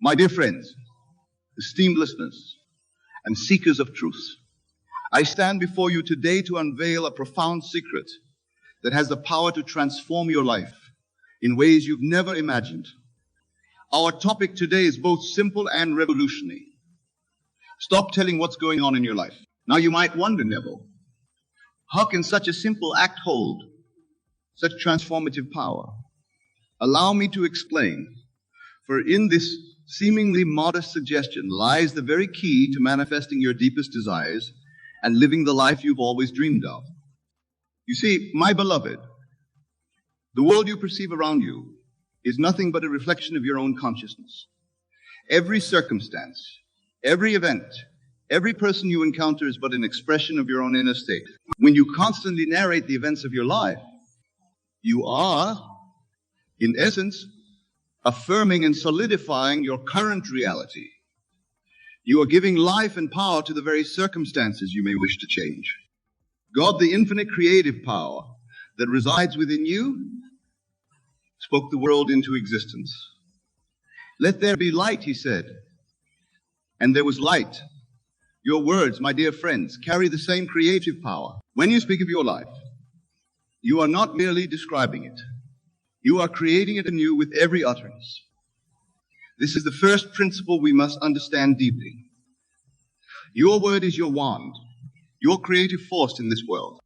My dear friends, esteemed listeners, and seekers of truth, I stand before you today to unveil a profound secret that has the power to transform your life in ways you've never imagined. Our topic today is both simple and revolutionary. Stop telling what's going on in your life. Now you might wonder, Neville, how can such a simple act hold such transformative power? Allow me to explain, for in this seemingly modest suggestion lies the very key to manifesting your deepest desires and living the life you've always dreamed of. You see, my beloved, the world you perceive around you is nothing but a reflection of your own consciousness. Every circumstance, every event, every person you encounter is but an expression of your own inner state. When you constantly narrate the events of your life, you are, in essence, affirming and solidifying your current reality. You are giving life and power to the very circumstances you may wish to change. God, the infinite creative power that resides within you, spoke the world into existence. Let there be light, he said, and there was light. Your words, my dear friends, carry the same creative power. When you speak of your life, you are not merely describing it. You are creating it anew with every utterance. This is the first principle we must understand deeply. Your word is your wand, your creative force in this world.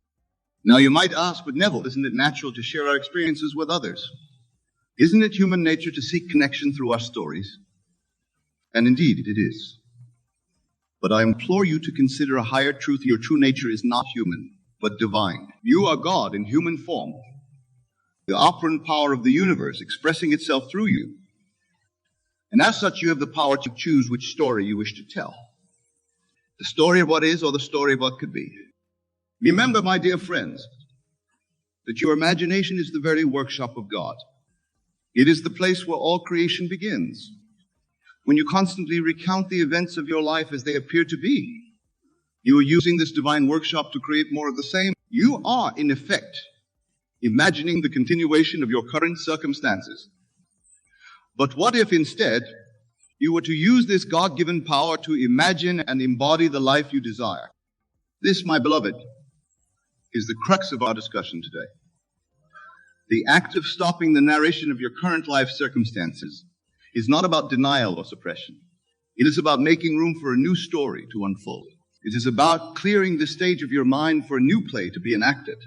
Now you might ask, but Neville, isn't it natural to share our experiences with others? Isn't it human nature to seek connection through our stories? And indeed it is. But I implore you to consider a higher truth. Your true nature is not human, but divine. You are God in human form, the operant power of the universe expressing itself through you. And as such, you have the power to choose which story you wish to tell. The story of what is or the story of what could be. Remember, my dear friends, that your imagination is the very workshop of God. It is the place where all creation begins. When you constantly recount the events of your life as they appear to be, you are using this divine workshop to create more of the same. You are, in effect, imagining the continuation of your current circumstances. But what if instead you were to use this God-given power to imagine and embody the life you desire? This, my beloved, is the crux of our discussion today. The act of stopping the narration of your current life circumstances is not about denial or suppression. It is about making room for a new story to unfold. It is about clearing the stage of your mind for a new play to be enacted.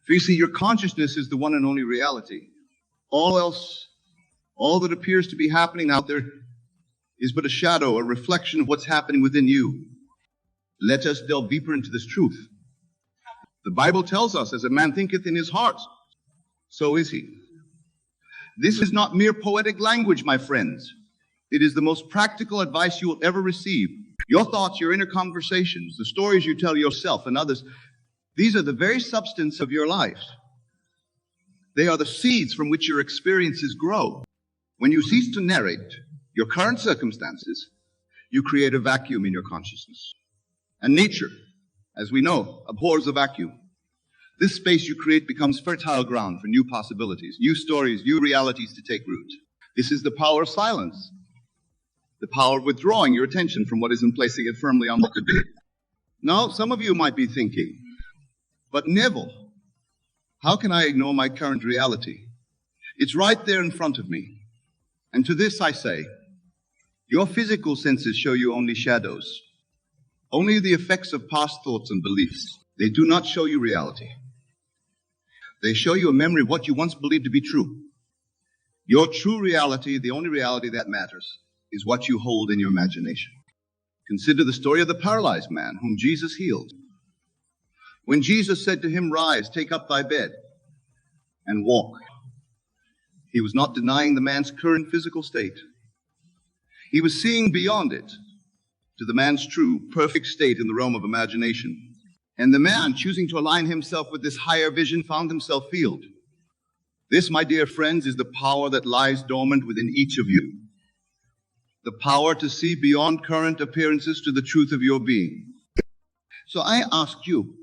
For you see, your consciousness is the one and only reality. All else, all that appears to be happening out there is but a shadow, a reflection of what's happening within you. Let us delve deeper into this truth. The Bible tells us, as a man thinketh in his heart, so is he. This is not mere poetic language, my friends. It is the most practical advice you will ever receive. Your thoughts, your inner conversations, the stories you tell yourself and others, these are the very substance of your life. They are the seeds from which your experiences grow. When you cease to narrate your current circumstances, you create a vacuum in your consciousness. And nature, as we know, abhors a vacuum. This space you create becomes fertile ground for new possibilities, new stories, new realities to take root. This is the power of silence, the power of withdrawing your attention from what is and placing it firmly on what could be. Now, some of you might be thinking, but Neville, how can I ignore my current reality? It's right there in front of me. And to this I say, your physical senses show you only shadows, only the effects of past thoughts and beliefs. They do not show you reality. They show you a memory of what you once believed to be true. Your true reality, the only reality that matters, is what you hold in your imagination. Consider the story of the paralyzed man whom Jesus healed. When Jesus said to him, "Rise, take up thy bed, and walk," he was not denying the man's current physical state. He was seeing beyond it to the man's true, perfect state in the realm of imagination. And the man, choosing to align himself with this higher vision, found himself healed. This, my dear friends, is the power that lies dormant within each of you. The power to see beyond current appearances to the truth of your being. So I ask you,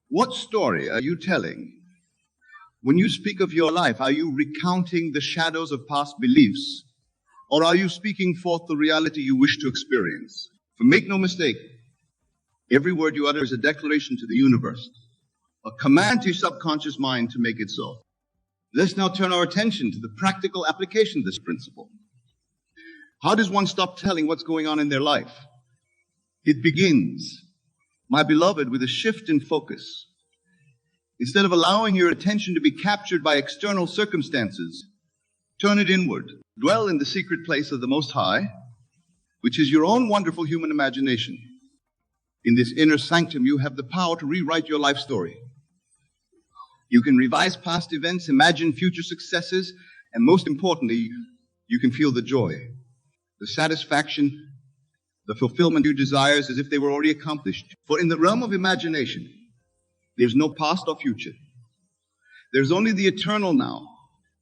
what story are you telling? When you speak of your life, are you recounting the shadows of past beliefs? Or are you speaking forth the reality you wish to experience? For make no mistake, every word you utter is a declaration to the universe, a command to your subconscious mind to make it so. Let's now turn our attention to the practical application of this principle. How does one stop telling what's going on in their life? It begins, my beloved, with a shift in focus. Instead of allowing your attention to be captured by external circumstances, turn it inward. Dwell in the secret place of the Most High, which is your own wonderful human imagination. In this inner sanctum, you have the power to rewrite your life story. You can revise past events, imagine future successes, and most importantly, you can feel the joy, the satisfaction, the fulfillment you desire as if they were already accomplished. For in the realm of imagination, there's no past or future. There's only the eternal now,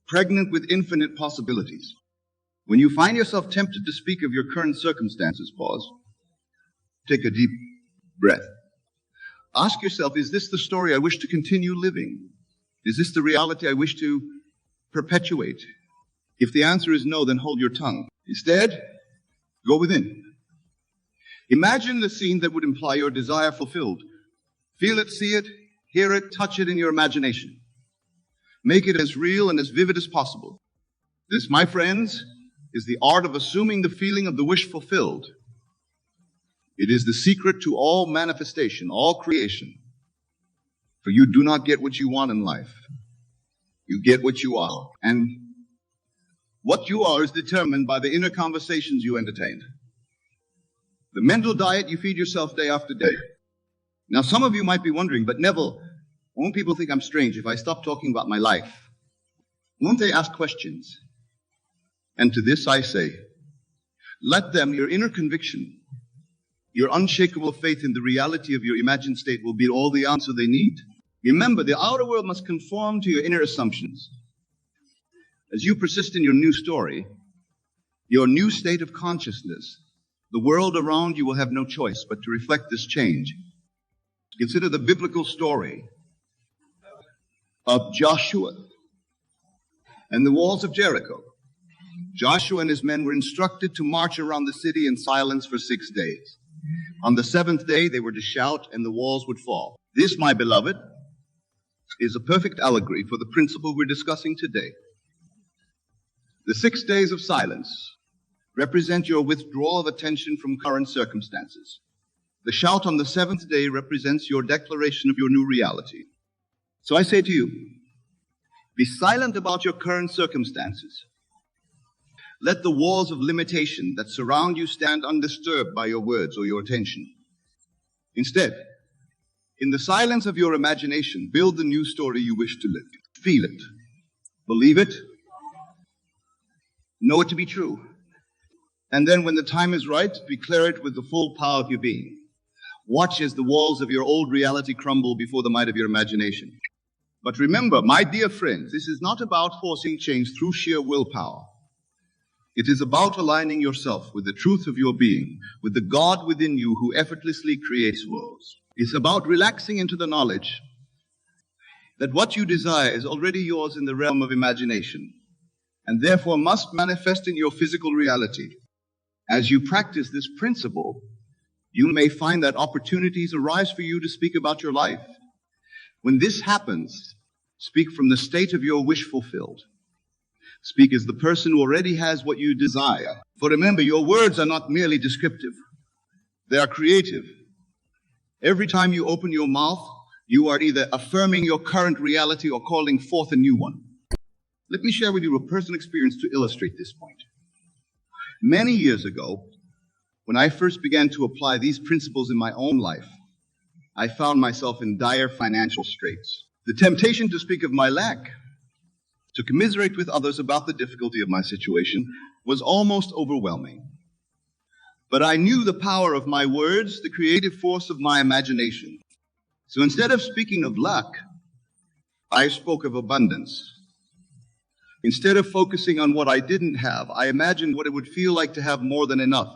pregnant with infinite possibilities. When you find yourself tempted to speak of your current circumstances, pause. Take a deep breath. Ask yourself, is this the story I wish to continue living? Is this the reality I wish to perpetuate? If the answer is no, then hold your tongue. Instead, go within. Imagine the scene that would imply your desire fulfilled. Feel it, see it, hear it, touch it in your imagination. Make it as real and as vivid as possible. This, my friends, is the art of assuming the feeling of the wish fulfilled. It is the secret to all manifestation, all creation. For you do not get what you want in life. You get what you are. And what you are is determined by the inner conversations you entertain. The mental diet you feed yourself day after day. Now, some of you might be wondering, but Neville, won't people think I'm strange if I stop talking about my life? Won't they ask questions? And to this I say, let them, your inner conviction, your unshakable faith in the reality of your imagined state will be all the answer they need. Remember, the outer world must conform to your inner assumptions. As you persist in your new story, your new state of consciousness, the world around you will have no choice but to reflect this change. Consider the biblical story of Joshua and the walls of Jericho. Joshua and his men were instructed to march around the city in silence for 6 days. On the 7th day, they were to shout and the walls would fall. This, my beloved, is a perfect allegory for the principle we're discussing today. The 6 days of silence represent your withdrawal of attention from current circumstances. The shout on the 7th day represents your declaration of your new reality. So I say to you, be silent about your current circumstances. Let the walls of limitation that surround you stand undisturbed by your words or your attention. Instead, in the silence of your imagination, build the new story you wish to live. Feel it. Believe it. Know it to be true. And then when the time is right, declare it with the full power of your being. Watch as the walls of your old reality crumble before the might of your imagination. But remember, my dear friends, this is not about forcing change through sheer willpower. It is about aligning yourself with the truth of your being, with the God within you who effortlessly creates worlds. It's about relaxing into the knowledge that what you desire is already yours in the realm of imagination, and therefore must manifest in your physical reality. As you practice this principle, you may find that opportunities arise for you to speak about your life. When this happens, speak from the state of your wish fulfilled. Speak as the person who already has what you desire. For remember, your words are not merely descriptive. They are creative. Every time you open your mouth, you are either affirming your current reality or calling forth a new one. Let me share with you a personal experience to illustrate this point. Many years ago, when I first began to apply these principles in my own life, I found myself in dire financial straits. The temptation to speak of my lack, to commiserate with others about the difficulty of my situation, was almost overwhelming. But I knew the power of my words, the creative force of my imagination. So instead of speaking of luck, I spoke of abundance. Instead of focusing on what I didn't have, I imagined what it would feel like to have more than enough.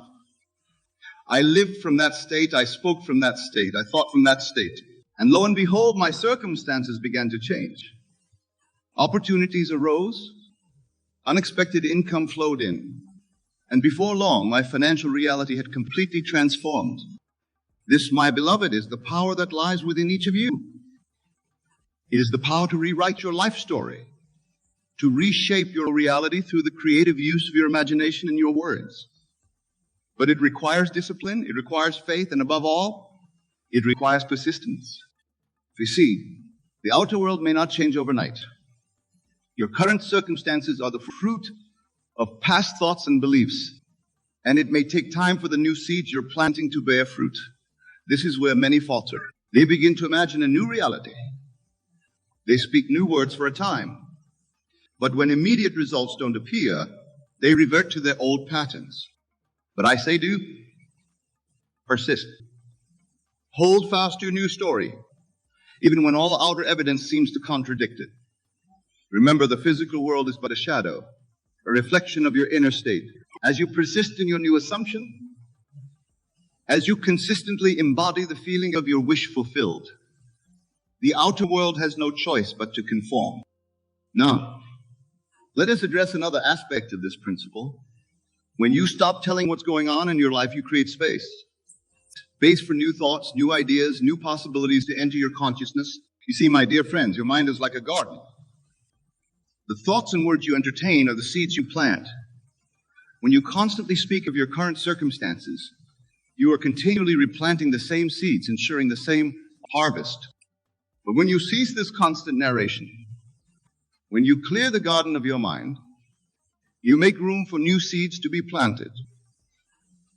I lived from that state, I spoke from that state, I thought from that state. And lo and behold, my circumstances began to change. Opportunities arose, unexpected income flowed in. And before long, my financial reality had completely transformed. This, my beloved, is the power that lies within each of you. It is the power to rewrite your life story, to reshape your reality through the creative use of your imagination and your words. But it requires discipline, it requires faith, and above all, it requires persistence. You see, the outer world may not change overnight. Your current circumstances are the fruit of past thoughts and beliefs, and it may take time for the new seeds you're planting to bear fruit. This is where many falter. They begin to imagine a new reality. They speak new words for a time. But when immediate results don't appear, they revert to their old patterns. But I say to you, persist. Hold fast to your new story, even when all outer evidence seems to contradict it. Remember, the physical world is but a shadow, a reflection of your inner state. As you persist in your new assumption, as you consistently embody the feeling of your wish fulfilled, the outer world has no choice but to conform. Now, let us address another aspect of this principle. When you stop telling what's going on in your life, you create space. Space for new thoughts, new ideas, new possibilities to enter your consciousness. You see, my dear friends, your mind is like a garden. The thoughts and words you entertain are the seeds you plant. When you constantly speak of your current circumstances, you are continually replanting the same seeds, ensuring the same harvest. But when you cease this constant narration, when you clear the garden of your mind, you make room for new seeds to be planted.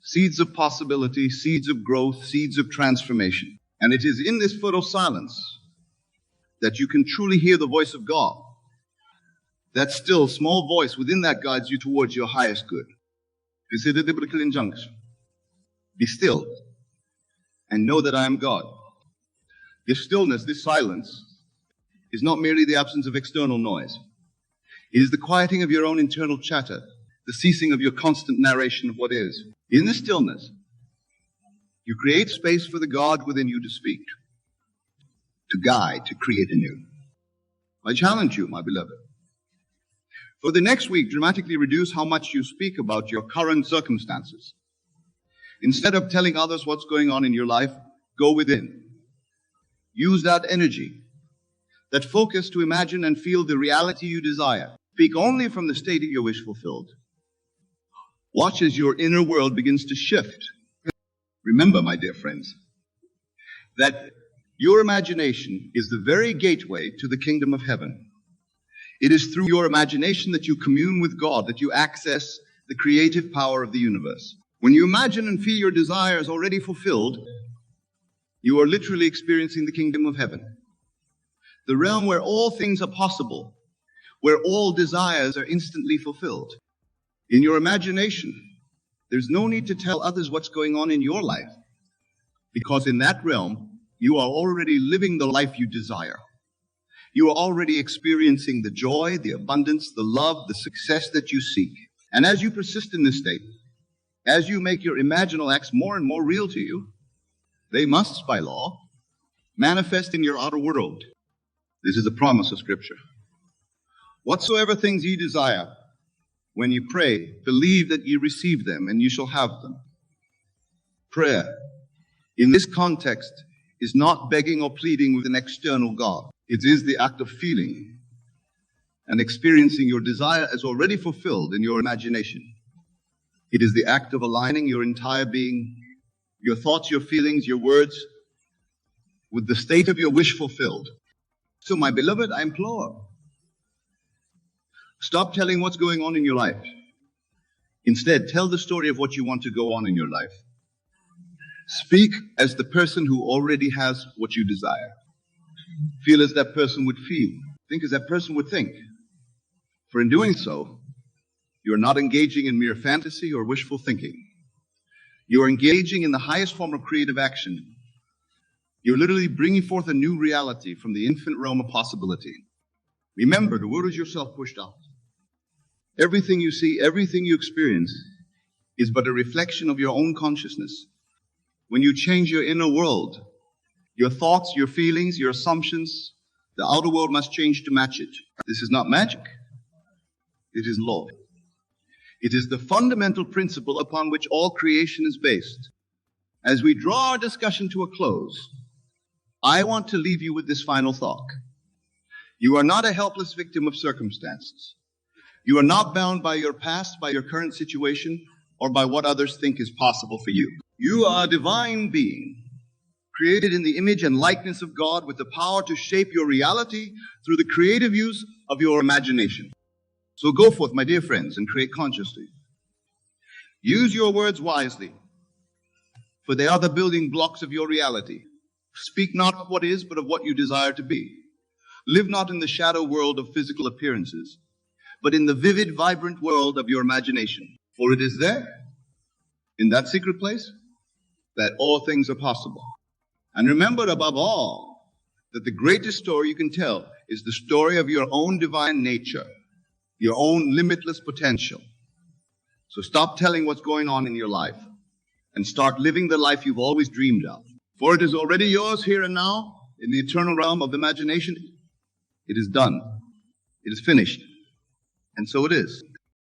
Seeds of possibility, seeds of growth, seeds of transformation. And it is in this fertile silence that you can truly hear the voice of God. That still small voice within that guides you towards your highest good. Consider the biblical injunction. Be still and know that I am God. This stillness, this silence, is not merely the absence of external noise. It is the quieting of your own internal chatter, the ceasing of your constant narration of what is. In the stillness, you create space for the God within you to speak, to guide, to create anew. I challenge you, my beloved. For the next week, dramatically reduce how much you speak about your current circumstances. Instead of telling others what's going on in your life, go within. Use that energy, that focus to imagine and feel the reality you desire. Speak only from the state of your wish fulfilled. Watch as your inner world begins to shift. Remember, my dear friends, that your imagination is the very gateway to the kingdom of heaven. It is through your imagination that you commune with God, that you access the creative power of the universe. When you imagine and feel your desires already fulfilled, you are literally experiencing the kingdom of heaven. The realm where all things are possible, where all desires are instantly fulfilled. In your imagination, there's no need to tell others what's going on in your life, because in that realm, you are already living the life you desire. You are already experiencing the joy, the abundance, the love, the success that you seek. And as you persist in this state, as you make your imaginal acts more and more real to you, they must, by law, manifest in your outer world. This is a promise of Scripture. Whatsoever things ye desire, when you pray, believe that ye receive them, and you shall have them. Prayer, in this context, is not begging or pleading with an external God. It is the act of feeling and experiencing your desire as already fulfilled in your imagination. It is the act of aligning your entire being, your thoughts, your feelings, your words, with the state of your wish fulfilled. So, my beloved, I implore, stop telling what's going on in your life. Instead, tell the story of what you want to go on in your life. Speak as the person who already has what you desire. Feel as that person would feel. Think as that person would think. For in doing so, you are not engaging in mere fantasy or wishful thinking. You are engaging in the highest form of creative action. You're literally bringing forth a new reality from the infinite realm of possibility. Remember, the world is yourself pushed out. Everything you see, everything you experience is but a reflection of your own consciousness. When you change your inner world, your thoughts, your feelings, your assumptions, the outer world must change to match it. This is not magic. It is law. It is the fundamental principle upon which all creation is based. As we draw our discussion to a close, I want to leave you with this final thought. You are not a helpless victim of circumstances. You are not bound by your past, by your current situation, or by what others think is possible for you. You are a divine being, created in the image and likeness of God with the power to shape your reality through the creative use of your imagination. So go forth, my dear friends, and create consciously. Use your words wisely, for they are the building blocks of your reality. Speak not of what is, but of what you desire to be. Live not in the shadow world of physical appearances, but in the vivid, vibrant world of your imagination. For it is there, in that secret place, that all things are possible. And remember, above all, that the greatest story you can tell is the story of your own divine nature, your own limitless potential. So stop telling what's going on in your life and start living the life you've always dreamed of. For it is already yours here and now in the eternal realm of imagination. It is done. It is finished. And so it is.